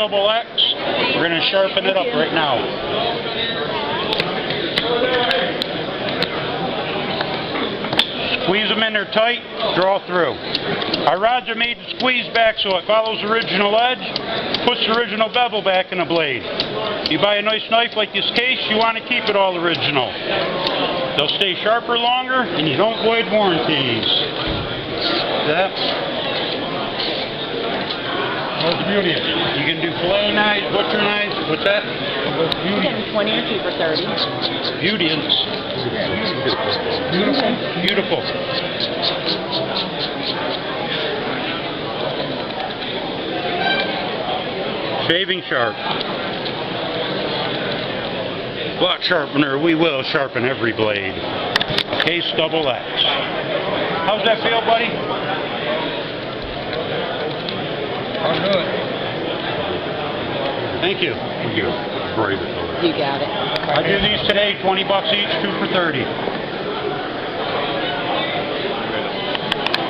Case-xx. We're going to sharpen it up right now. Squeeze them in there tight, draw through. Our rods are made to squeeze back so it follows the original edge, puts the original bevel back in the blade. You buy a nice knife like this case, you want to keep it all original. They'll stay sharper longer, and you don't void warranties. That. What's the beauty of it? You can do fillet knives, butcher knives. What's that? What's the beauty? Getting 20 or 2 for 30. Beauty is beautiful. Beautiful. Shaving sharp. Block sharpener, we will sharpen every blade. Case-xx. How's that feel, buddy? I'll do it. Thank you. You got it. I do these today, 20 bucks each, 2 for 30.